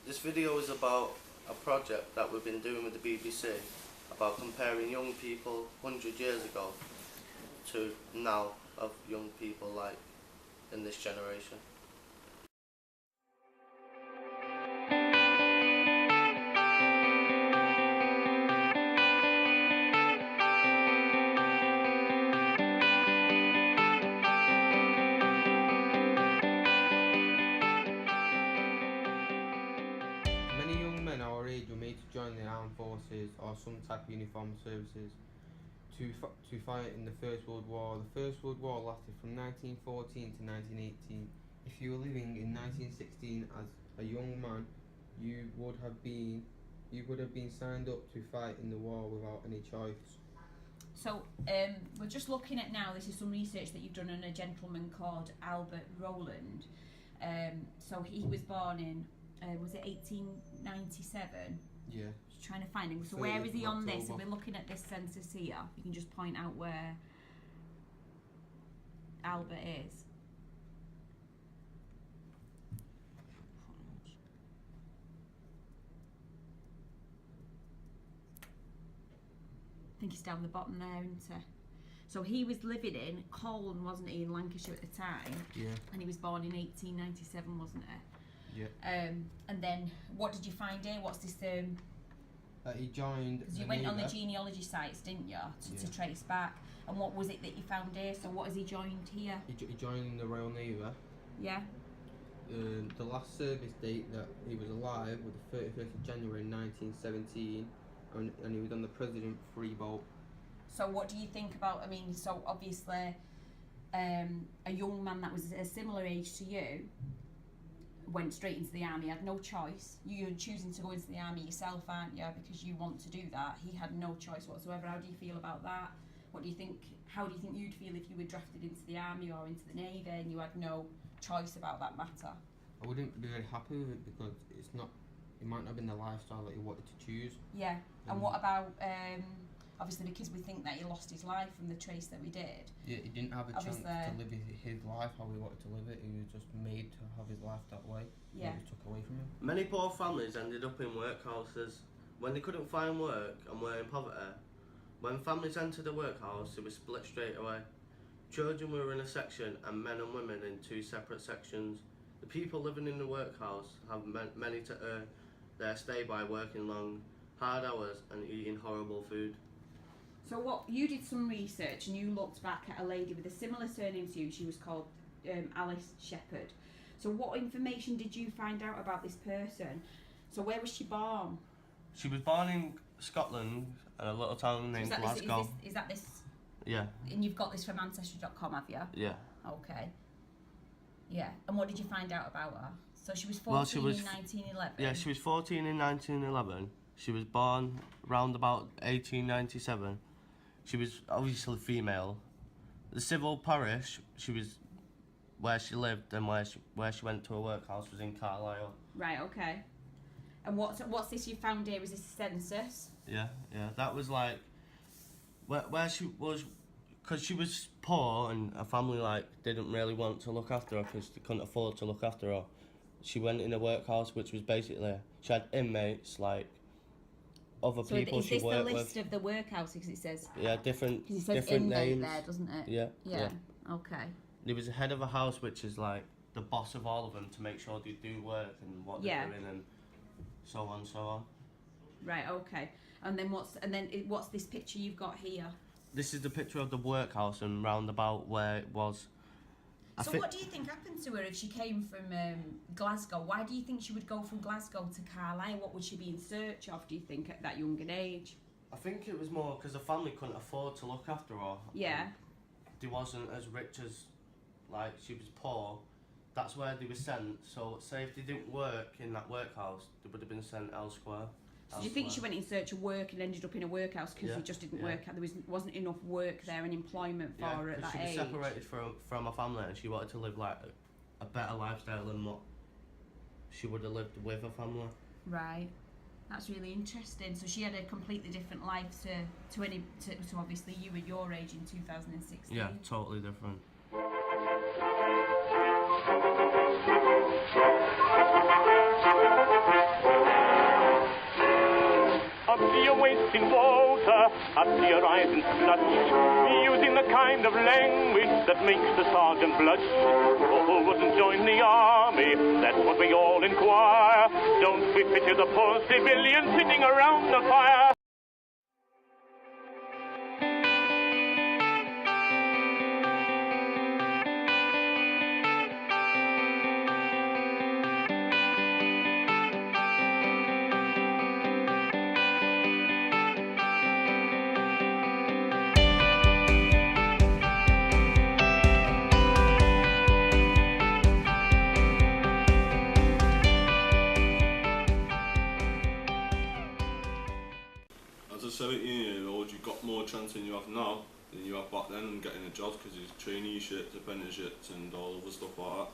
This video is about a project that we've been doing with the BBC about comparing young people 100 years ago to now of young people like in this generation. Many young men our age were made to join the armed forces or some type of uniformed services to fight in the First World War. The First World War lasted from 1914 to 1918. If you were living in 1916 as a young man, you would have been signed up to fight in the war without any choice. So we're just looking at now, this is some research that you've done on a gentleman called Albert Rowland. So he was born in, was it 1897? Yeah. Just trying to find him. So where is he on this? If we're looking at this census here, you can just point out where Albert is. I think he's down the bottom there, isn't he? So he was living in Colne, wasn't he, in Lancashire at the time? Yeah. And he was born in 1897, wasn't he? Yeah. And then what did you find here? What's this? He joined. Because you went on the genealogy sites, didn't you, to trace back? And what was it that you found here? So what has he joined here? He joined the Royal Navy. Yeah. The last service date that he was alive was the 31st of January 1917, and he was on the President Free Boat. So what do you think about, I mean, so obviously a young man that was a similar age to you went straight into the army, had no choice. You're choosing to go into the army yourself, aren't you, because you want to do that. He had no choice whatsoever. How do you feel about that? What do you think, how do you think you'd feel if you were drafted into the army or into the navy and you had no choice about that matter? I wouldn't be very happy with it because it might not have been the lifestyle that he wanted to choose. Yeah, and what about, obviously because we think that he lost his life from the trace that we did. Yeah, he didn't have a chance to live his life how he wanted to live it. He was just made to have his life that way. Yeah. It was took away from him. Many poor families ended up in workhouses when they couldn't find work and were in poverty. When families entered a workhouse, they were split straight away. Children were in a section and men and women in two separate sections. The people living in the workhouse have many to earn their stay by working long, hard hours and eating horrible food. So what, you did some research and you looked back at a lady with a similar surname to you. She was called Alice Shepherd. So what information did you find out about this person? So where was she born? She was born in Scotland, in a little town named Glasgow. Is that this? Yeah. And you've got this from Ancestry.com, have you? Yeah. Okay. Yeah. And what did you find out about her? So she was 14 in 1911? Yeah, she was 14 in 1911. She was born round about 1897. She was obviously female. The civil parish she was where she lived and where she went to a workhouse was in Carlisle. Right, okay. And what's this you found here? Is this a census? Yeah. That was like where she was, because she was poor and her family didn't really want to look after her because they couldn't afford to look after her. She went in a workhouse, which was basically she had inmates other people she worked with. So is this the list of the workhouses? Because it says different it says different names there, doesn't it? Yeah. Okay. There was a head of a house, which is the boss of all of them, to make sure they do work and what they're doing and so on. Right. Okay. And then what's this picture you've got here? This is the picture of the workhouse and roundabout where it was. So what do you think happened to her if she came from Glasgow? Why do you think she would go from Glasgow to Carlisle? What would she be in search of, do you think, at that young an age? I think it was more because the family couldn't afford to look after her. Yeah. They wasn't as rich as, she was poor. That's where they were sent. So say if they didn't work in that workhouse, they would have been sent elsewhere. So do you think she went in search of work and ended up in a workhouse because it just didn't work out? There wasn't enough work there and employment for her at that age. She was separated from her family and she wanted to live a better lifestyle than what she would have lived with her family. Right. That's really interesting. So she had a completely different life to obviously you at your age in 2016. Yeah, totally different. up to your eyes and such, using the kind of language that makes the sergeant blush. Oh, who wouldn't join the army? That's what we all inquire. Don't we pity the poor civilians sitting around the fire? As a 17-year-old, you've got more chance than you have now than you have back then in getting a job because there's trainee shit, apprenticeships and all other stuff like that.